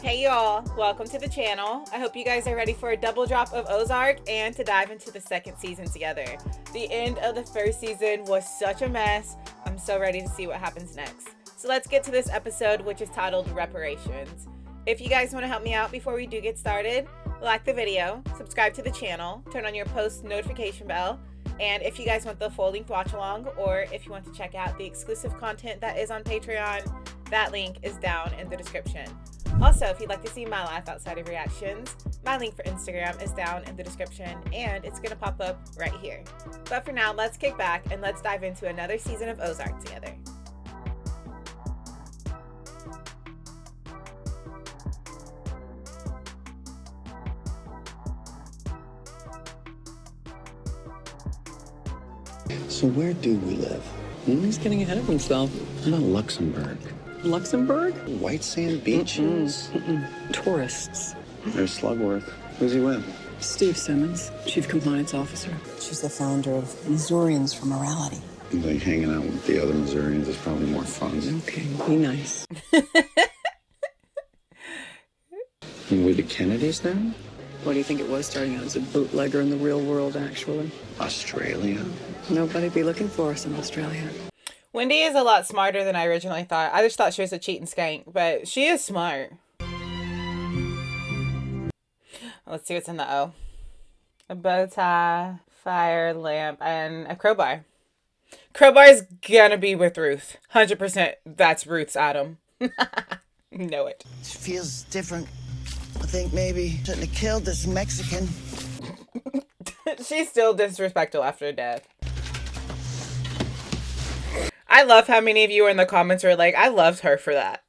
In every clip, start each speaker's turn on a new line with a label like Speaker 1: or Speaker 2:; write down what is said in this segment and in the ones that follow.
Speaker 1: Hey y'all, welcome to the channel. I hope you guys are ready for a double drop of Ozark and to dive into the second season together. The end of the first season was such a mess. I'm so ready to see what happens next. So let's get to this episode, which is titled Reparations. If you guys want to help me out before we do get started, like the video, subscribe to the channel, turn on your post notification bell, and if you guys want the full-length watch-along, or if you want to check out the exclusive content that is on Patreon, that link is down in the description. Also, if you'd like to see my life outside of reactions, my link for Instagram is down in the description, and it's going to pop up right here. But for now, let's kick back and let's dive into another season of Ozark together.
Speaker 2: So where do we live?
Speaker 3: He's getting ahead of himself.
Speaker 2: How about Luxembourg?
Speaker 3: Luxembourg?
Speaker 2: White sand beaches?
Speaker 3: Tourists.
Speaker 2: There's Slugworth. Who's he with?
Speaker 3: Steve Simmons, Chief Compliance Officer.
Speaker 4: She's the founder of Missourians for Morality.
Speaker 2: Like hanging out with the other Missourians is probably more fun.
Speaker 3: Okay, be nice.
Speaker 2: You with the Kennedys now?
Speaker 3: What do you think it was starting out as a bootlegger in the real world, actually?
Speaker 2: Australia?
Speaker 3: Nobody'd be looking for us in Australia.
Speaker 1: Wendy is a lot smarter than I originally thought. I just thought she was a cheating skank, but she is smart. Let's see what's in the O. A bow tie, fire, lamp, and a crowbar. Crowbar is gonna be with Ruth. 100% that's Ruth's item. Know it.
Speaker 5: It feels different. I think maybe shouldn't have killed this Mexican.
Speaker 1: She's still disrespectful after death. I love how many of you in the comments are like, I loved her for that.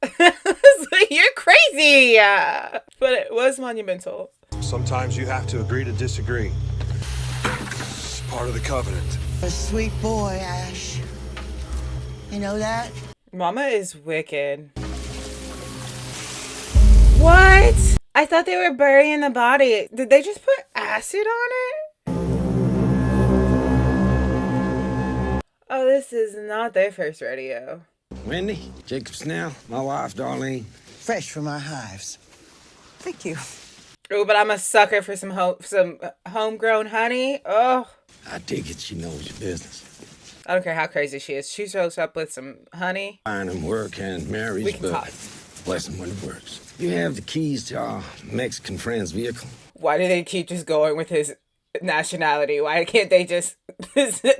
Speaker 1: You're crazy. But it was monumental.
Speaker 6: Sometimes you have to agree to disagree. It's part of the covenant.
Speaker 5: A sweet boy, Ash. You know that?
Speaker 1: Mama is wicked. What? I thought they were burying the body. Did they just put acid on it? Oh, this is not their first rodeo.
Speaker 7: Wendy, Jacob Snell, my wife, Darlene.
Speaker 5: Fresh from our hives.
Speaker 4: Thank you.
Speaker 1: Oh, but I'm a sucker for some homegrown honey. Oh,
Speaker 7: I take it she knows your business.
Speaker 1: I don't care how crazy she is. She shows up with some honey.
Speaker 7: Fine and work and marriage,
Speaker 1: We can
Speaker 7: but
Speaker 1: talk.
Speaker 7: bless them when it works. You have the keys to our Mexican friend's vehicle.
Speaker 1: Why do they keep just going with his nationality? Why can't they just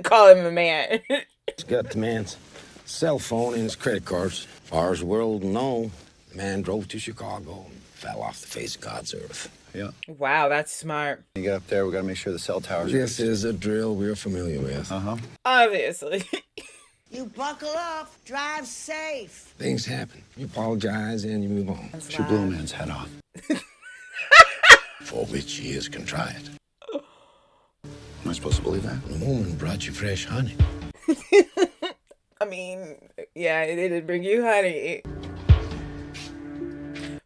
Speaker 1: call him a man?
Speaker 7: He's got the man's cell phone and his credit cards. Far as the world will know, the man drove to Chicago and fell off the face of God's earth.
Speaker 2: Yeah.
Speaker 1: Wow, that's smart.
Speaker 2: You get up there, we gotta make sure the cell towers
Speaker 7: This is a drill we're familiar with.
Speaker 2: Uh-huh.
Speaker 1: Obviously.
Speaker 5: You buckle up. Drive safe.
Speaker 7: Things happen. You apologize and you move on.
Speaker 2: She blew a man's head off.
Speaker 7: For which he is contrite.
Speaker 2: Am I supposed to believe that?
Speaker 7: The woman brought you fresh honey.
Speaker 1: I mean, yeah, it did bring you honey.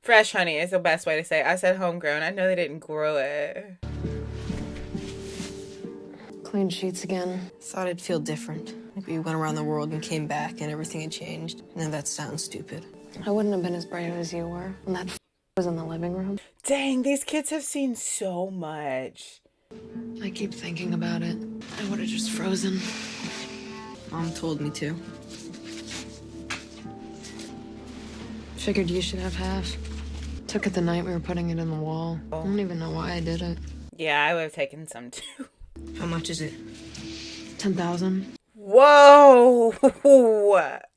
Speaker 1: Fresh honey is the best way to say it. I said homegrown. I know they didn't grow it.
Speaker 8: Clean sheets again. Thought it'd feel different. Like we went around the world and came back and everything had changed. No, that sounds stupid. I wouldn't have been as brave as you were when that was in the living room.
Speaker 1: Dang, these kids have seen so much.
Speaker 8: I keep thinking about it. I would have just frozen. Mom told me to. Figured you should have half. Took it the night we were putting it in the wall. I don't even know why I did it.
Speaker 1: Yeah, I would have taken some too.
Speaker 8: How much is it? 10,000.
Speaker 1: Whoa!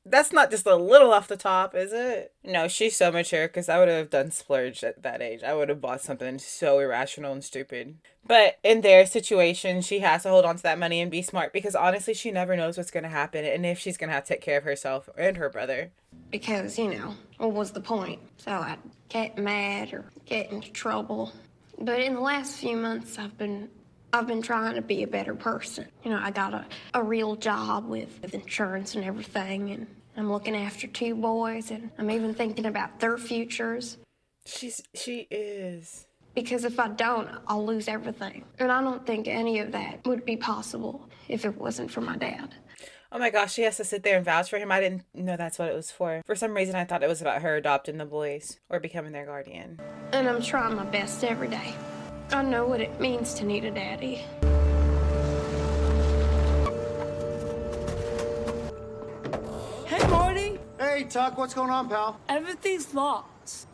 Speaker 1: That's not just a little off the top, is it? No, she's so mature, because I would have done splurge at that age. I would have bought something so irrational and stupid. But in their situation, she has to hold on to that money and be smart, because honestly, she never knows what's going to happen and if she's going to have to take care of herself and her brother.
Speaker 9: Because, what was the point? So I'd get mad or get into trouble. But in the last few months, I've been trying to be a better person. I got a real job with insurance and everything, and I'm looking after 2 boys, and I'm even thinking about their futures.
Speaker 1: She is.
Speaker 9: Because if I don't, I'll lose everything. And I don't think any of that would be possible if it wasn't for my dad.
Speaker 1: Oh my gosh, she has to sit there and vouch for him. I didn't know that's what it was for. For some reason, I thought it was about her adopting the boys or becoming their guardian.
Speaker 9: And I'm trying my best every day. I know what it means to need a daddy.
Speaker 10: Hey, Marty.
Speaker 6: Hey, Tuck, what's going on, pal?
Speaker 10: Everything's locked.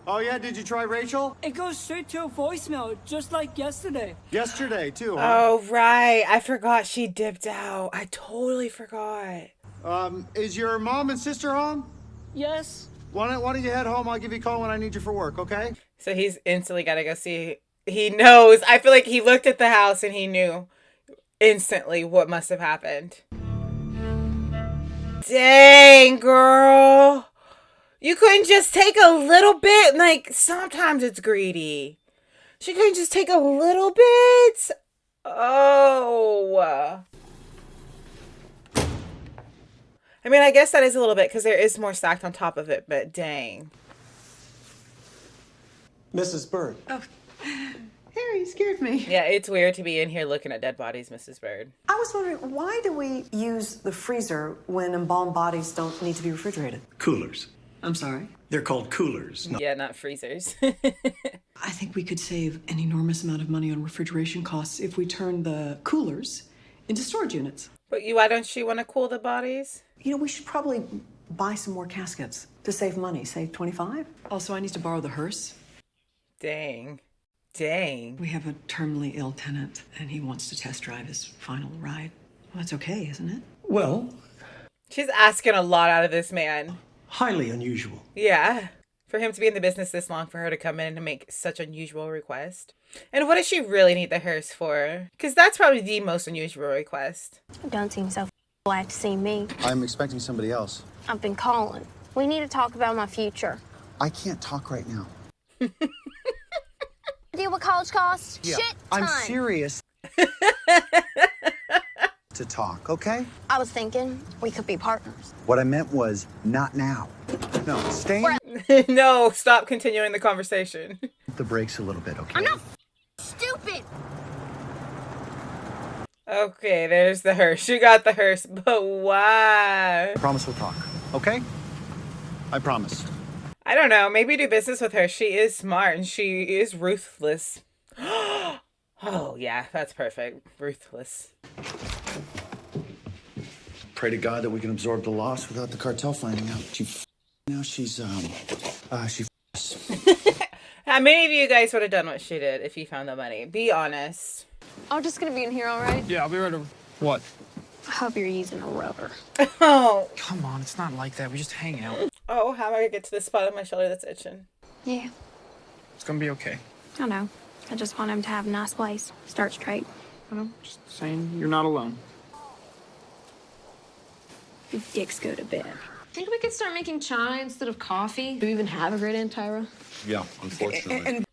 Speaker 6: Oh, yeah? Did you try Rachel?
Speaker 10: It goes straight to a voicemail, just like yesterday.
Speaker 6: Yesterday, too, huh?
Speaker 1: Oh, right. I forgot she dipped out. I totally forgot.
Speaker 6: Is your mom and sister home?
Speaker 10: Yes.
Speaker 6: Why don't you head home? I'll give you a call when I need you for work, okay?
Speaker 1: So he's instantly got to go see. He knows. I feel like he looked at the house and he knew instantly what must have happened. Dang, girl. You couldn't just take a little bit? Like, sometimes it's greedy. She couldn't just take a little bit? Oh. I mean, I guess that is a little bit because there is more stacked on top of it, but dang.
Speaker 11: Mrs. Bird.
Speaker 4: Oh, Harry, you scared me.
Speaker 1: Yeah, it's weird to be in here looking at dead bodies, Mrs. Bird.
Speaker 4: I was wondering, why do we use the freezer when embalmed bodies don't need to be refrigerated?
Speaker 11: Coolers.
Speaker 4: I'm sorry?
Speaker 11: They're called coolers.
Speaker 1: Yeah, not freezers.
Speaker 4: I think we could save an enormous amount of money on refrigeration costs if we turn the coolers into storage units.
Speaker 1: But why don't you want to cool the bodies?
Speaker 4: You know, we should probably buy some more caskets to save money. Save 25. Also, I need to borrow the hearse.
Speaker 1: Dang. Dang.
Speaker 4: We have a terminally ill tenant, and he wants to test drive his final ride. Well, that's okay, isn't it?
Speaker 11: Well,
Speaker 1: She's asking a lot out of this man.
Speaker 11: highly unusual.
Speaker 1: Yeah. For him to be in the business this long, for her to come in and make such unusual request. And what does she really need the hearse for? Because that's probably the most unusual request.
Speaker 9: Don't seem so glad to see me.
Speaker 2: I'm expecting somebody else.
Speaker 9: I've been calling. We need to talk about my future.
Speaker 2: I can't talk right now.
Speaker 9: Deal with college costs?
Speaker 2: Yeah,
Speaker 9: Shit time.
Speaker 2: I'm serious. To talk, okay?
Speaker 9: I was thinking we could be partners.
Speaker 2: What I meant was not now. No, stay
Speaker 1: No, stop continuing the conversation.
Speaker 2: the brakes a little bit, okay?
Speaker 9: I'm not stupid.
Speaker 1: Okay, there's the hearse. You got the hearse, but why?
Speaker 2: I promise we'll talk, okay? I promise.
Speaker 1: I don't know. Maybe do business with her. She is smart and she is ruthless. Oh, yeah, that's perfect. Ruthless.
Speaker 2: Pray to God that we can absorb the loss without the cartel finding out. Now she's,
Speaker 1: How many of you guys would have done what she did if you found the money? Be honest.
Speaker 8: I'm just gonna be in here, all right?
Speaker 12: Yeah, I'll be right over. What?
Speaker 9: I hope you're using a rubber.
Speaker 1: Oh.
Speaker 12: Come on, it's not like that. We just hang out.
Speaker 1: Oh, how am I going to get to the spot on my shoulder that's itching?
Speaker 9: Yeah,
Speaker 12: It's gonna be okay.
Speaker 9: I know. I just want him to have a nice place. Start straight.
Speaker 12: I know, just saying you're not alone.
Speaker 9: Your dicks go to bed.
Speaker 8: Think we could start making chai instead of coffee? Do we even have a great Aunt Tyra?
Speaker 2: Yeah, unfortunately.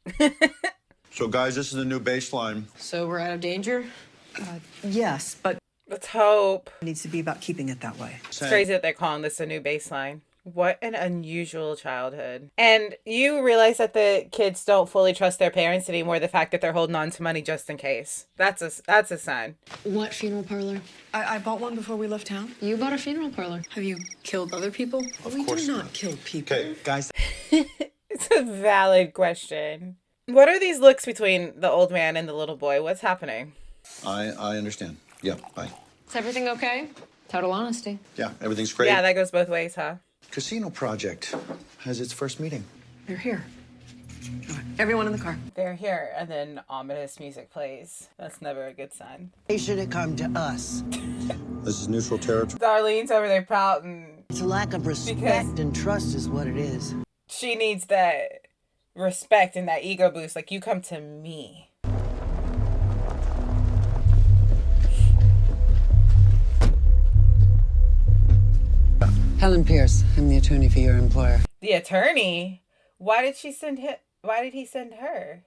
Speaker 2: So, guys, this is the new baseline.
Speaker 8: So we're out of danger?
Speaker 4: Yes, but
Speaker 1: Let's hope.
Speaker 4: it needs to be about keeping it that way.
Speaker 1: It's crazy that they're calling this a new baseline. What an unusual childhood. And you realize that the kids don't fully trust their parents anymore. The fact that they're holding on to money just in case. That's a sign.
Speaker 8: What funeral parlor?
Speaker 4: I bought one before we left town.
Speaker 8: You bought a funeral parlor. Have you killed other people?
Speaker 4: We do not kill people.
Speaker 2: Okay, guys.
Speaker 1: It's a valid question. What are these looks between the old man and the little boy? What's happening?
Speaker 2: I understand. Yeah, bye.
Speaker 8: Is everything okay? Total honesty.
Speaker 2: Yeah, everything's great.
Speaker 1: Yeah, that goes both ways, huh?
Speaker 2: Casino project has its first meeting.
Speaker 4: They're here. All right, everyone in the car.
Speaker 1: They're here, and then ominous music plays. That's never a good sign.
Speaker 5: They should have come to us.
Speaker 2: This is neutral territory.
Speaker 1: Darlene's over there pouting.
Speaker 5: It's a lack of respect
Speaker 1: Because-
Speaker 5: and trust is what it is.
Speaker 1: She needs that respect and that ego boost. Like, you come to me.
Speaker 4: Helen Pierce. I'm the attorney for your employer.
Speaker 1: The attorney? Why did he send her?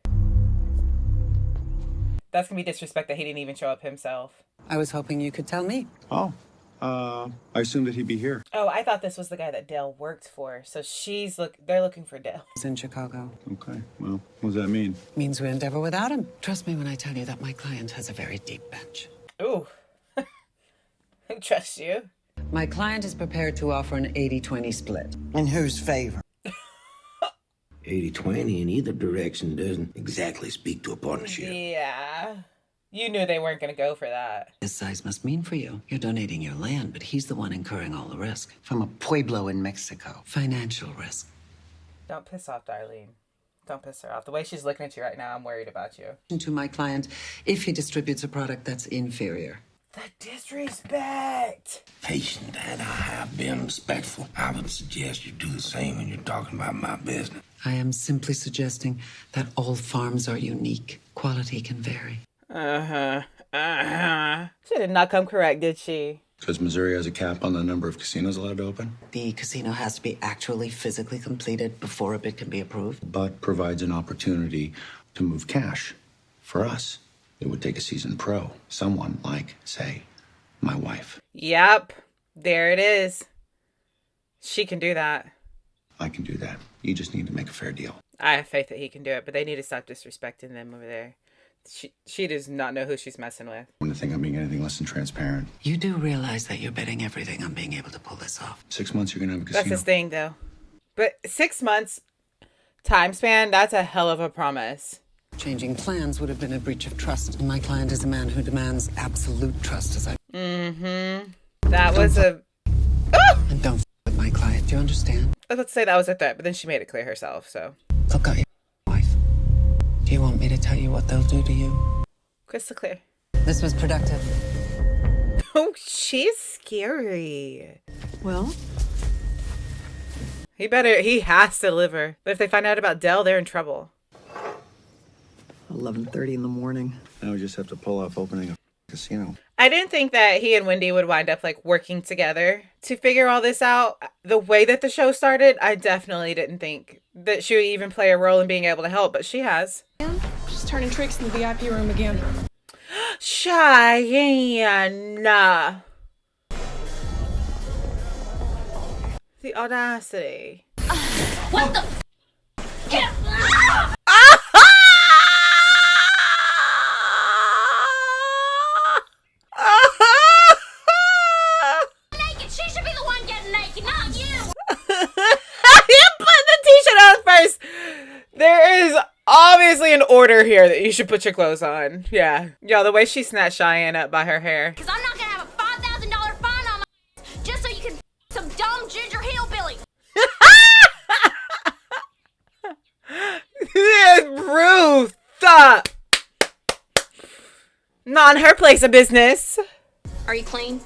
Speaker 1: That's gonna be disrespect that he didn't even show up himself.
Speaker 4: I was hoping you could tell me.
Speaker 6: Oh, I assumed that he'd be here.
Speaker 1: Oh, I thought this was the guy that Dale worked for. So they're looking for Dale.
Speaker 4: He's in Chicago.
Speaker 6: Okay, well, what does that mean?
Speaker 4: Means we endeavor without him. Trust me when I tell you that my client has a very deep bench.
Speaker 1: Ooh. I trust you.
Speaker 13: My client is prepared to offer an 80-20 split.
Speaker 5: In whose favor?
Speaker 7: 80-20 in either direction doesn't exactly speak to a partnership.
Speaker 1: Yeah. You knew they weren't going to go for that.
Speaker 13: His size must mean for you. You're donating your land, but he's the one incurring all the risk.
Speaker 5: From a pueblo in Mexico.
Speaker 13: Financial risk.
Speaker 1: Don't piss off Darlene. Don't piss her off. The way she's looking at you right now, I'm worried about you.
Speaker 13: To my client, if he distributes a product that's inferior.
Speaker 1: The disrespect.
Speaker 7: Patient that I have been respectful. I would suggest you do the same when you're talking about my business.
Speaker 13: I am simply suggesting that all farms are unique. Quality can vary.
Speaker 1: She did not come correct, did she?
Speaker 2: Because Missouri has a cap on the number of casinos allowed to open,
Speaker 13: The casino has to be actually physically completed before a bid can be approved.
Speaker 2: but provides an opportunity to move cash. For us, it would take a seasoned pro. Someone like, say, my wife.
Speaker 1: Yep. There it is. She can do that.
Speaker 2: I can do that. You just need to make a fair deal.
Speaker 1: I have faith that he can do it, but they need to stop disrespecting them over there. She does not know who she's messing with.
Speaker 2: I wouldn't think I'm being anything less than transparent.
Speaker 13: You do realize that you're betting everything on being able to pull this off.
Speaker 2: 6 months, you're going to have a casino.
Speaker 1: That's his thing, though. But 6 months time span, that's a hell of a promise.
Speaker 13: Changing plans would have been a breach of trust. And my client is a man who demands absolute trust as I...
Speaker 1: That was a...
Speaker 13: And don't with my client, do you understand?
Speaker 1: I was about to say that was a threat, but then she made it clear herself, so...
Speaker 13: Look at your wife. Do you want me to tell you what they'll do to you?
Speaker 1: Crystal clear.
Speaker 13: This was productive.
Speaker 1: Oh, she's scary.
Speaker 4: Well,
Speaker 1: He has to deliver. But if they find out about Dell, they're in trouble.
Speaker 4: 11:30 in the morning.
Speaker 2: Now we just have to pull off opening a casino.
Speaker 1: I didn't think that he and Wendy would wind up like working together to figure all this out. The way that the show started, I definitely didn't think that she would even play a role in being able to help, but she has.
Speaker 14: She's turning tricks in the VIP room again.
Speaker 1: Cheyenne. The audacity.
Speaker 14: What the? Get!
Speaker 9: Naked. She should be the one getting naked, not you.
Speaker 1: You put the t-shirt on first. There is obviously an order here that you should put your clothes on. Yeah. Yo, the way she snatched Cheyenne up by her hair.
Speaker 9: Because I'm not going to have a $5,000 fine on my just so you can some dumb ginger hillbilly.
Speaker 1: Ruth. Not in her place of business.
Speaker 9: Are you clean?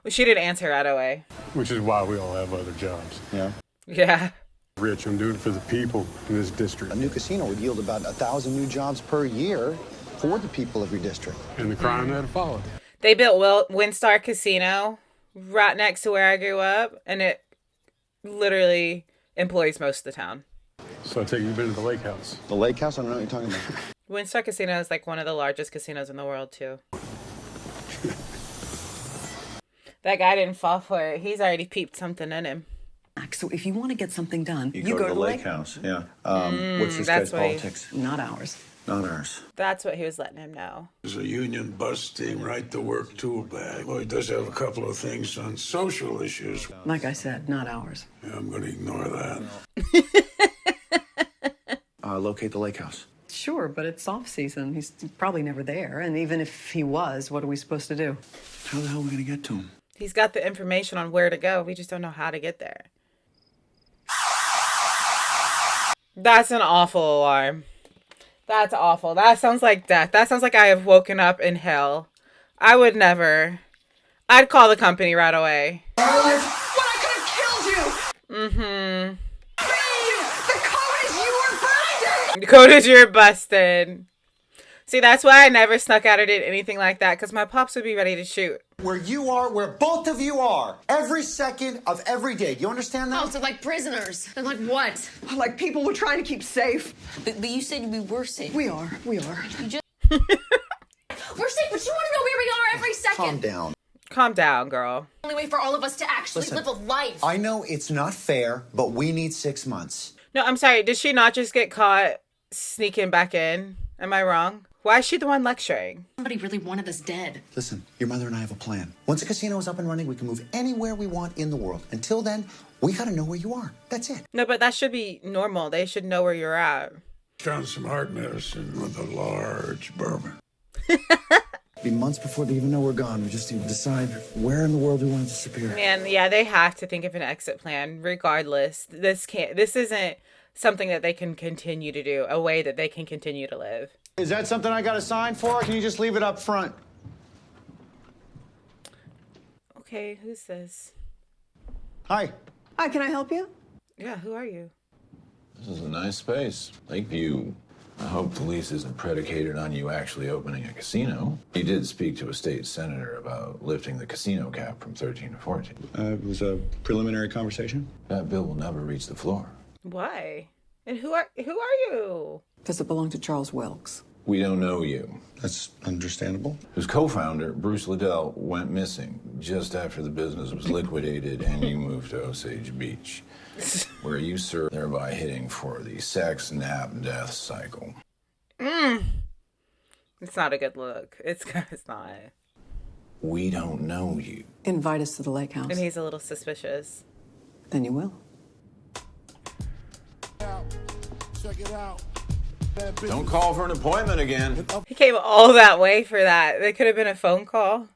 Speaker 1: Well, she didn't answer right away.
Speaker 6: Which is why we all have other jobs.
Speaker 2: Yeah.
Speaker 1: Yeah.
Speaker 6: Rich, I'm doing it for the people in this district.
Speaker 2: A new casino would yield about 1,000 new jobs per year for the people of your district.
Speaker 6: And the crime that followed.
Speaker 1: They built Windstar Casino right next to where I grew up, and it literally employs most of the town.
Speaker 6: So I take you've been to the lake house.
Speaker 2: The lake house? I don't know what you're talking about.
Speaker 1: Windstar Casino is like one of the largest casinos in the world, too. That guy didn't fall for it. He's already peeped something in him.
Speaker 4: So if you want to get something done,
Speaker 2: You go to the lake house, yeah. What's this
Speaker 1: that's
Speaker 2: guy's
Speaker 1: what he-
Speaker 2: politics?
Speaker 4: Not ours.
Speaker 2: Not ours.
Speaker 1: That's what he was letting him know.
Speaker 15: There's a union busting right to work tool bag. Well, he does have a couple of things on social issues.
Speaker 4: Like I said, not ours.
Speaker 15: Yeah, I'm going to ignore that.
Speaker 2: Locate the lake house.
Speaker 4: Sure, but it's off season. He's probably never there. And even if he was, what are we supposed to do?
Speaker 2: How the hell are we going to get to him?
Speaker 1: He's got the information on where to go. We just don't know how to get there. That's an awful alarm. That's awful. That sounds like death. That sounds like I have woken up in hell. I would never. I'd call the company right away.
Speaker 14: Well, I could have killed you.
Speaker 1: Mm-hmm.
Speaker 14: The code is you were busted.
Speaker 1: The code is you're busted. See, that's why I never snuck out or did anything like that, because my pops would be ready to shoot.
Speaker 16: Where you are, where both of you are, every second of every day. Do you understand that?
Speaker 8: Oh, so like prisoners. They're like what?
Speaker 4: Like people we're trying to keep safe.
Speaker 8: But you said we were safe.
Speaker 4: We are. We are.
Speaker 8: You just... We're safe, but you want to know where we are every second.
Speaker 16: Calm down.
Speaker 1: Calm down, girl.
Speaker 8: Only way for all of us to actually
Speaker 16: Listen,
Speaker 8: live a life.
Speaker 16: I know it's not fair, but we need 6 months.
Speaker 1: No, I'm sorry. Did she not just get caught sneaking back in? Am I wrong? Why is she the one lecturing?
Speaker 4: Somebody really wanted us dead.
Speaker 2: Listen, your mother and I have a plan. Once the casino is up and running, we can move anywhere we want in the world. Until then, we gotta know where you are. That's it.
Speaker 1: No, but that should be normal. They should know where you're at.
Speaker 15: Found some heart medicine with a large bourbon.
Speaker 2: Be months before they even know we're gone. We just need to decide where in the world we want to disappear.
Speaker 1: Man, yeah, they have to think of an exit plan regardless. This isn't something that they can continue to do, a way that they can continue to live.
Speaker 16: Is that something I got to sign for, or can you just leave it up front?
Speaker 1: Okay, who's this?
Speaker 16: Hi.
Speaker 4: Hi, can I help you?
Speaker 1: Yeah, who are you?
Speaker 17: This is a nice space. Lakeview. I hope the lease isn't predicated on you actually opening a casino. You did speak to a state senator about lifting the casino cap from 13 to 14.
Speaker 2: It was a preliminary conversation.
Speaker 17: That bill will never reach the floor.
Speaker 1: Why? And who are you?
Speaker 4: Does it belong to Charles Wilks?
Speaker 17: We don't know you.
Speaker 2: That's understandable.
Speaker 17: Whose co-founder, Bruce Liddell, went missing just after the business was liquidated and you moved to Osage Beach, where you served, thereby hitting for the sex, nap, death cycle.
Speaker 1: It's not a good look. It's not.
Speaker 17: We don't know you.
Speaker 4: Invite us to the lake house.
Speaker 1: And he's a little suspicious.
Speaker 4: Then you will.
Speaker 15: Check it out.
Speaker 17: Don't call for an appointment again.
Speaker 1: He came all that way for that. It could have been a phone call.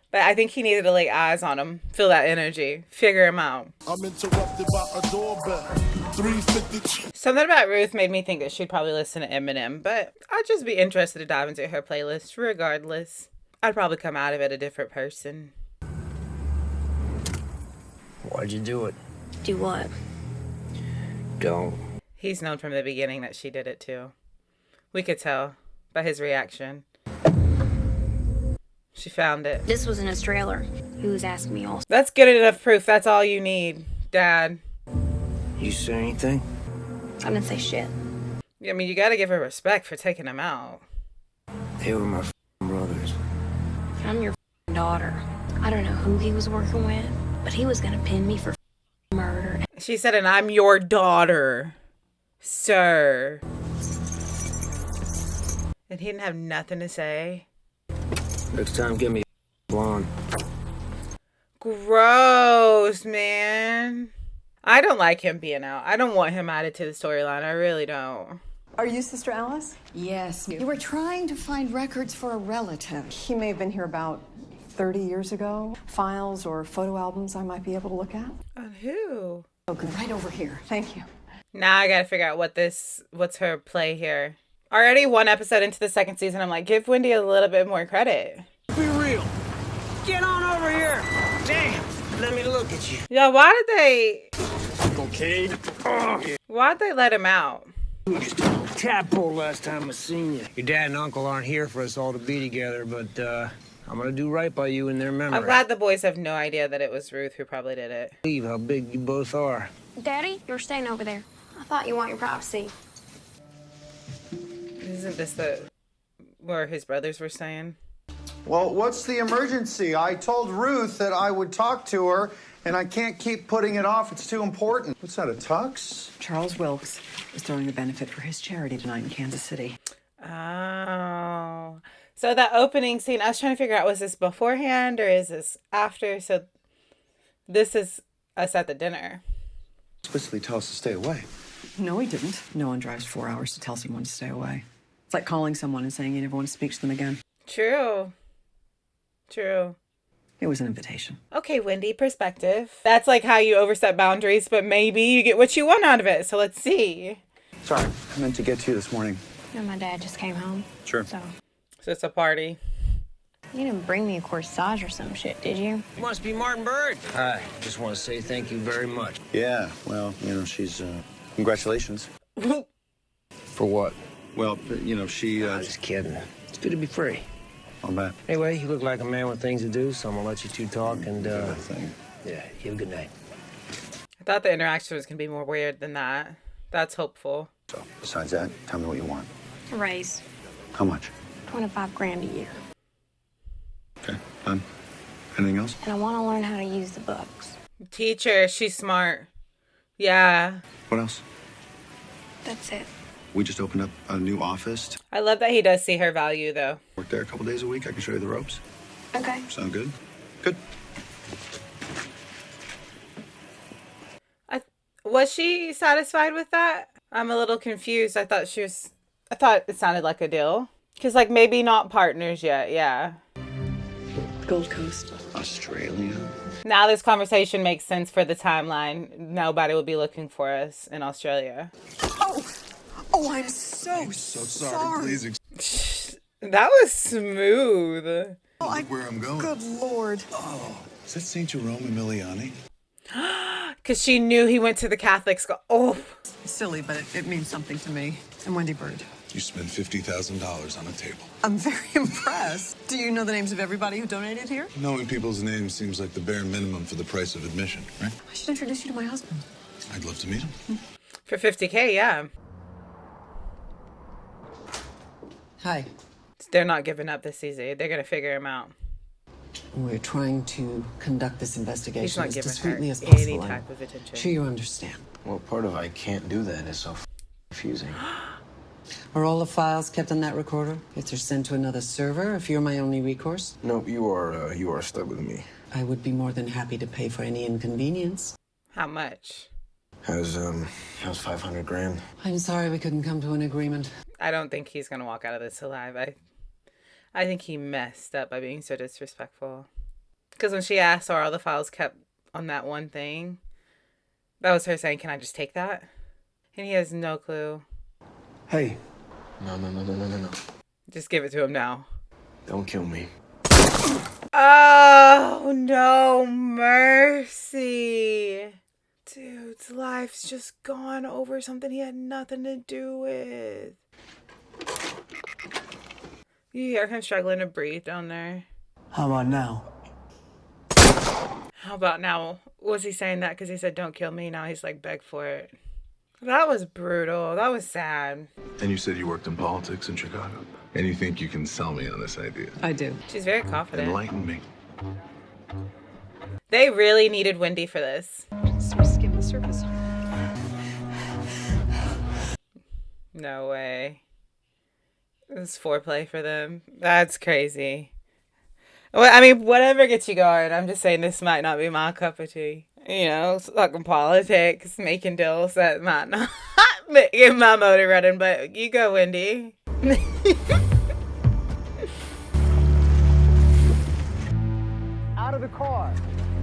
Speaker 1: But I think he needed to lay eyes on him, feel that energy, figure him out.
Speaker 15: I'm interrupted by a doorbell. 350.
Speaker 1: Something about Ruth made me think that she'd probably listen to Eminem, but I'd just be interested to dive into her playlist regardless. I'd probably come out of it a different person.
Speaker 18: Why'd you do it?
Speaker 9: Do what?
Speaker 18: Don't.
Speaker 1: He's known from the beginning that she did it too. We could tell by his reaction. She found it.
Speaker 9: This was in his trailer. He was asking me all.
Speaker 1: That's good enough proof. That's all you need, Dad.
Speaker 18: You say anything?
Speaker 9: I didn't say shit.
Speaker 1: I mean, you gotta give her respect for taking him out.
Speaker 18: They were my brothers.
Speaker 9: I'm your daughter. I don't know who he was working with, but he was gonna pin me for murder.
Speaker 1: She said, and I'm your daughter, sir. And he didn't have nothing to say.
Speaker 18: Next time, give me a blonde.
Speaker 1: Gross, man. I don't like him being out. I don't want him added to the storyline. I really don't.
Speaker 4: Are you Sister Alice?
Speaker 14: Yes. You were trying to find records for a relative.
Speaker 4: He may have been here about 30 years ago. Files or photo albums I might be able to look at.
Speaker 1: On who?
Speaker 4: Oh, good. Right over here. Thank you.
Speaker 1: Now I gotta figure out what's her play here. Already one episode into the second season, I'm like, give Wendy a little bit more credit.
Speaker 18: Be real. Get on over here. Damn. Let me look at you.
Speaker 1: Yeah, why did they...
Speaker 18: Cocaine. Oh.
Speaker 1: Why'd they let him out?
Speaker 18: Tadpole last time I seen you. Your dad and uncle aren't here for us all to be together, but I'm gonna do right by you in their memory.
Speaker 1: I'm glad the boys have no idea that it was Ruth who probably did it.
Speaker 18: Believe how big you both are.
Speaker 9: Daddy, you're staying over there. I thought you want your privacy.
Speaker 1: Isn't this where his brothers were saying?
Speaker 16: Well, what's the emergency? I told Ruth that I would talk to her, and I can't keep putting it off. It's too important. What's that, a tux?
Speaker 4: Charles Wilks is throwing a benefit for his charity tonight in Kansas City.
Speaker 1: Oh. So that opening scene, I was trying to figure out, was this beforehand or is this after? So this is us at the dinner.
Speaker 2: Explicitly tell us to stay away.
Speaker 4: No, he didn't. No one drives 4 hours to tell someone to stay away. It's like calling someone and saying you never want to speak to them again.
Speaker 1: True.
Speaker 4: It was an invitation.
Speaker 1: Okay, Wendy, perspective. That's like how you overstep boundaries, but maybe you get what you want out of it. So let's see.
Speaker 2: Sorry, I meant to get to you this morning.
Speaker 9: You know, my dad just came home.
Speaker 2: Sure.
Speaker 9: So
Speaker 1: it's a party.
Speaker 9: you didn't bring me a corsage or some shit, did you?
Speaker 18: Must be Martin Bird. Hi. Just want to say thank you very much.
Speaker 2: Yeah, well, she's, congratulations.
Speaker 18: For what?
Speaker 2: Well, she,
Speaker 18: Just kidding. It's good to be free.
Speaker 2: I'll bet.
Speaker 18: Anyway, you look like a man with things to do, so I'm gonna let you two talk and, yeah, you have a good night.
Speaker 1: I thought the interaction was going to be more weird than that. That's hopeful.
Speaker 2: So, besides that, tell me what you want.
Speaker 9: A raise.
Speaker 2: How much?
Speaker 9: $25,000 a year.
Speaker 2: Okay, done. Anything else?
Speaker 9: And I want to learn how to use the books.
Speaker 1: Teacher, she's smart. Yeah.
Speaker 2: What else?
Speaker 9: That's it.
Speaker 2: We just opened up a new office.
Speaker 1: I love that he does see her value, though.
Speaker 2: Work there a couple days a week. I can show you the ropes.
Speaker 9: Okay.
Speaker 2: Sound good? Good.
Speaker 1: Was she satisfied with that? I'm a little confused. I thought it sounded like a deal. Because, like, maybe not partners yet, yeah.
Speaker 4: Gold Coast.
Speaker 2: Australia.
Speaker 1: Now this conversation makes sense for the timeline. Nobody will be looking for us in Australia.
Speaker 4: Oh, I'm so
Speaker 6: sorry. Please.
Speaker 1: That was smooth.
Speaker 6: Where I'm going.
Speaker 4: Good Lord.
Speaker 6: Oh, is that St. Jerome Emiliani?
Speaker 1: Because she knew he went to the Catholic school. Oh.
Speaker 4: Silly, but it means something to me. And Wendy Bird.
Speaker 6: You spent $50,000 on a table.
Speaker 4: I'm very impressed. Do you know the names of everybody who donated here?
Speaker 6: Knowing people's names seems like the bare minimum for the price of admission, right?
Speaker 4: I should introduce you to my husband.
Speaker 6: I'd love to meet him.
Speaker 1: For $50K, yeah.
Speaker 13: Hi.
Speaker 1: They're not giving up this easy. They're going to figure him out.
Speaker 13: We're trying to conduct this investigation
Speaker 1: He's not
Speaker 13: as
Speaker 1: giving
Speaker 13: discreetly
Speaker 1: her
Speaker 13: as possible.
Speaker 1: any type of attention.
Speaker 13: Sure you understand.
Speaker 7: Well, part of I can't do that is so confusing.
Speaker 13: Are all the files kept on that recorder? If they're sent to another server, if you're my only recourse?
Speaker 7: Nope, you are stuck with me.
Speaker 13: I would be more than happy to pay for any inconvenience.
Speaker 1: How much?
Speaker 7: How's 500 grand?
Speaker 13: I'm sorry we couldn't come to an agreement.
Speaker 1: I don't think he's going to walk out of this alive. I think he messed up by being so disrespectful. Because when she asked, are all the files kept on that one thing? That was her saying, can I just take that? And he has no clue.
Speaker 7: Hey. No.
Speaker 1: Just give it to him now.
Speaker 7: Don't kill me.
Speaker 1: Oh, no mercy. Dude's life's just gone over something he had nothing to do with. You hear him struggling to breathe down there.
Speaker 11: How about now?
Speaker 1: How about now? Was he saying that because he said, don't kill me? Now he's like, beg for it. That was brutal. That was sad.
Speaker 6: And you said you worked in politics in Chicago. And you think you can sell me on this idea?
Speaker 13: I do.
Speaker 1: She's very confident.
Speaker 6: Enlighten me.
Speaker 1: They really needed Wendy for this.
Speaker 4: Just sort of skim the surface.
Speaker 1: No way. It was foreplay for them. That's crazy. Well, I mean, whatever gets you going. I'm just saying this might not be my cup of tea. You know, talking politics, making deals that might not get my motor running, but you go, Wendy.
Speaker 18: Out of the car.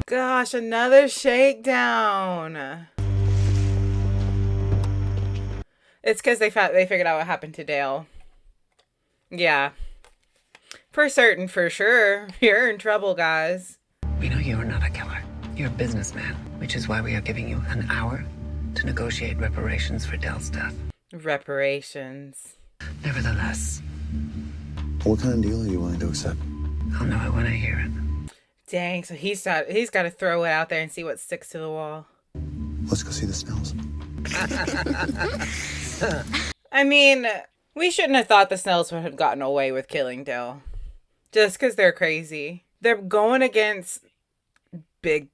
Speaker 1: Gosh, another shakedown. It's because they figured out what happened to Dale. Yeah. For certain, for sure. You're in trouble, guys.
Speaker 13: We know you are not a killer. You're a businessman, which is why we are giving you an hour to negotiate reparations for Dell's death.
Speaker 1: Reparations.
Speaker 13: Nevertheless,
Speaker 2: What kind of deal are you willing to accept?
Speaker 13: I'll know it when I hear it.
Speaker 1: Dang, so he's got to throw it out there and see what sticks to the wall.
Speaker 2: Let's go see the Snells.
Speaker 1: I mean, we shouldn't have thought the Snells would have gotten away with killing Dell. Just because they're crazy. They're going against big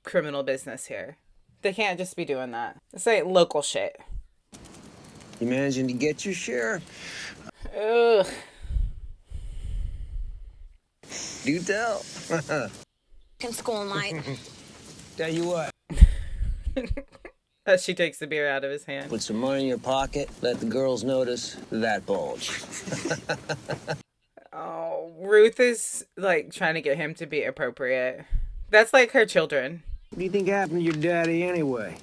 Speaker 1: criminal business here. They can't just be doing that. This ain't local shit.
Speaker 18: You managing to get your share?
Speaker 1: Ugh.
Speaker 18: Do tell.
Speaker 9: In school night.
Speaker 18: Tell you what.
Speaker 1: As she takes the beer out of his hand.
Speaker 18: Put some money in your pocket. Let the girls notice that bulge.
Speaker 1: Oh, Ruth is like trying to get him to be appropriate. That's like her children.
Speaker 18: What do you think happened to your daddy anyway?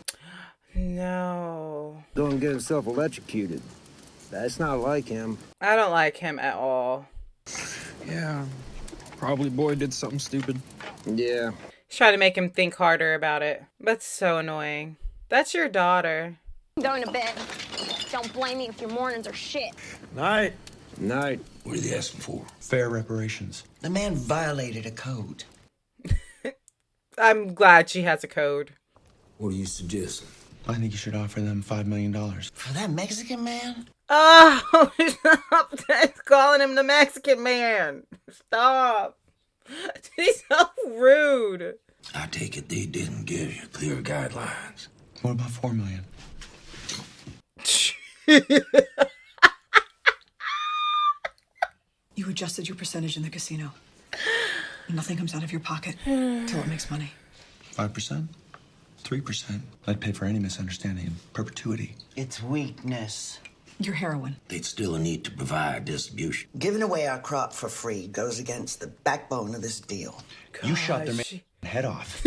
Speaker 1: No.
Speaker 18: Go and get himself electrocuted. That's not like him.
Speaker 1: I don't like him at all.
Speaker 12: Yeah. Probably boy did something stupid.
Speaker 18: Yeah.
Speaker 1: He's trying to make him think harder about it. That's so annoying. That's your daughter.
Speaker 9: I'm going to bed. Don't blame me if your mornings are shit.
Speaker 18: Night. Night.
Speaker 15: What are they asking for?
Speaker 2: Fair reparations.
Speaker 5: The man violated a code.
Speaker 1: I'm glad she has a code.
Speaker 15: What are you suggesting?
Speaker 2: I think you should offer them $5 million.
Speaker 5: For that Mexican man?
Speaker 1: Oh, stop calling him the Mexican man. Stop. He's so rude.
Speaker 15: I take it they didn't give you clear guidelines.
Speaker 2: What about $4 million?
Speaker 4: You adjusted your percentage in the casino. Nothing comes out of your pocket till it makes money.
Speaker 2: 5%? 3%? I'd pay for any misunderstanding in perpetuity.
Speaker 5: It's weakness.
Speaker 4: Your heroin.
Speaker 7: They'd still need to provide distribution.
Speaker 5: Giving away our crop for free goes against the backbone of this deal.
Speaker 2: You shot their head off.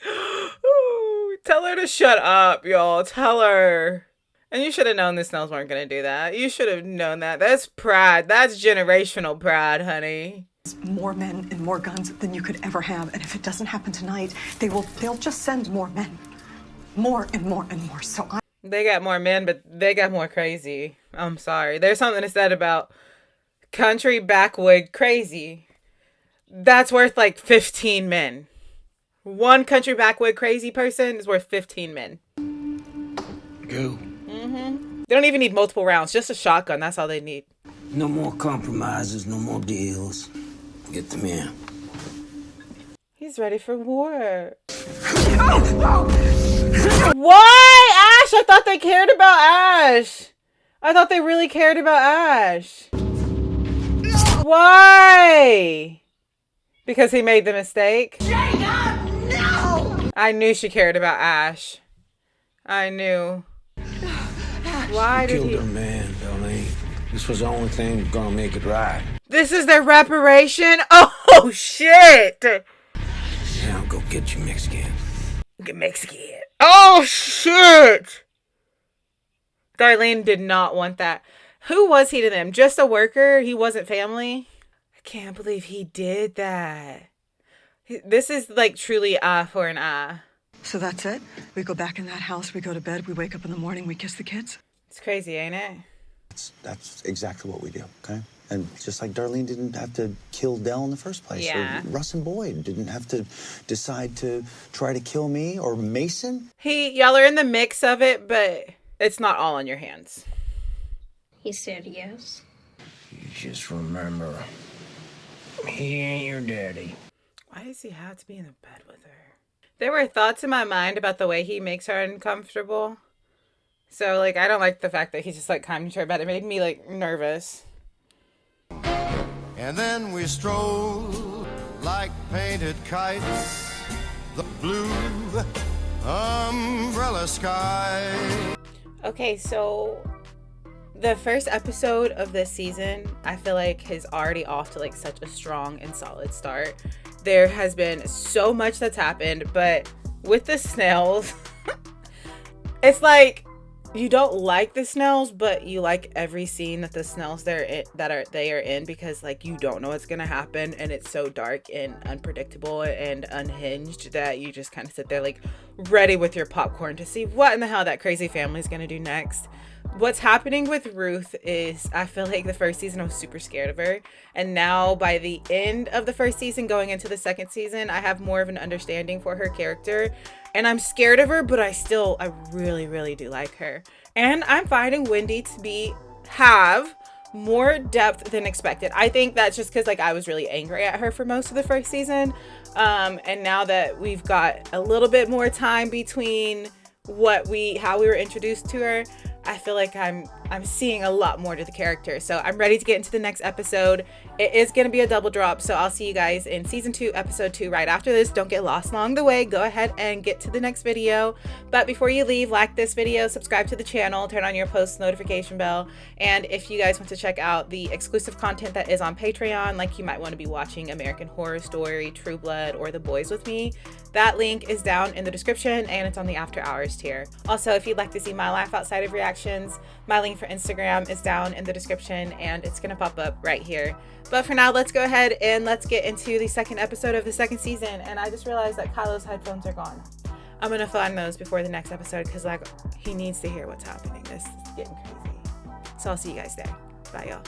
Speaker 1: Ooh, tell her to shut up, y'all. Tell her. And you should have known the Snells weren't going to do that. You should have known that. That's pride. That's generational pride, honey.
Speaker 4: More men and more guns than you could ever have. And if it doesn't happen tonight, they'll just send more men. More and more and more.
Speaker 1: They got more men, but they got more crazy. I'm sorry. There's something to said about country backwood crazy. That's worth like 15 men. One country backwood crazy person is worth 15 men.
Speaker 7: Go.
Speaker 1: They don't even need multiple rounds. Just a shotgun. That's all they need.
Speaker 7: No more compromises, no more deals. Get them in.
Speaker 1: He's ready for war. Why, Ash? I thought they cared about Ash. I thought they really cared about Ash. Why? Because he made the mistake?
Speaker 14: Jacob, no!
Speaker 1: I knew she cared about Ash. I knew. Why did
Speaker 7: Killed
Speaker 1: he?
Speaker 7: her man, Darlene. This was the only thing gonna make it right.
Speaker 1: This is their reparation? Oh, shit!
Speaker 7: Now go get your Mexican.
Speaker 1: Get Mexican. Oh, shit! Darlene did not want that. Who was he to them? Just a worker? He wasn't family? I can't believe he did that. This is like truly eye for an eye.
Speaker 4: So that's it? We go back in that house, we go to bed, we wake up in the morning, we kiss the kids?
Speaker 1: It's crazy, ain't it?
Speaker 2: That's exactly what we do, okay? And just like Darlene didn't have to kill Dell in the first place.
Speaker 1: Yeah.
Speaker 2: Or Russ and Boyd didn't have to decide to try to kill me or Mason.
Speaker 1: Y'all are in the mix of it, but it's not all on your hands.
Speaker 9: He said yes.
Speaker 7: You just remember, he ain't your daddy.
Speaker 1: Why does he have to be in the bed with her? There were thoughts in my mind about the way he makes her uncomfortable. So, like, I don't like the fact that he's just, like, climbing to her bed. It made me, like, nervous.
Speaker 19: And then we stroll like painted kites, the blue umbrella sky.
Speaker 1: Okay, so the first episode of this season, I feel like is already off to, like, such a strong and solid start. There has been so much that's happened, but with the Snells, it's like you don't like the Snells, but you like every scene that the Snells they are in because, like, you don't know what's gonna happen, and it's so dark and unpredictable and unhinged that you just kind of sit there, like, ready with your popcorn to see what in the hell that crazy family is gonna do next. What's happening with Ruth is I feel like the first season I was super scared of her, and now by the end of the first season going into the second season, I have more of an understanding for her character, and I'm scared of her, but I really, really do like her. And I'm finding Wendy to have more depth than expected. I think that's just because, like, I was really angry at her for most of the first season, and now that we've got a little bit more time between how we were introduced to her, I feel like I'm seeing a lot more to the character. So I'm ready to get into the next episode. It is going to be a double drop, so I'll see you guys in season 2, episode 2 right after this. Don't get lost along the way. Go ahead and get to the next video. But before you leave, like this video, subscribe to the channel, turn on your post notification bell. And if you guys want to check out the exclusive content that is on Patreon, like you might want to be watching American Horror Story, True Blood, or The Boys with me, that link is down in the description and it's on the After Hours tier. Also, if you'd like to see my life outside of reactions, my link for Instagram is down in the description and it's going to pop up right here. But for now, let's go ahead and let's get into the second episode of the second season. And I just realized that Kylo's headphones are gone. I'm going to find those before the next episode because, like, he needs to hear what's happening. This is getting crazy. So I'll see you guys there. Bye, y'all.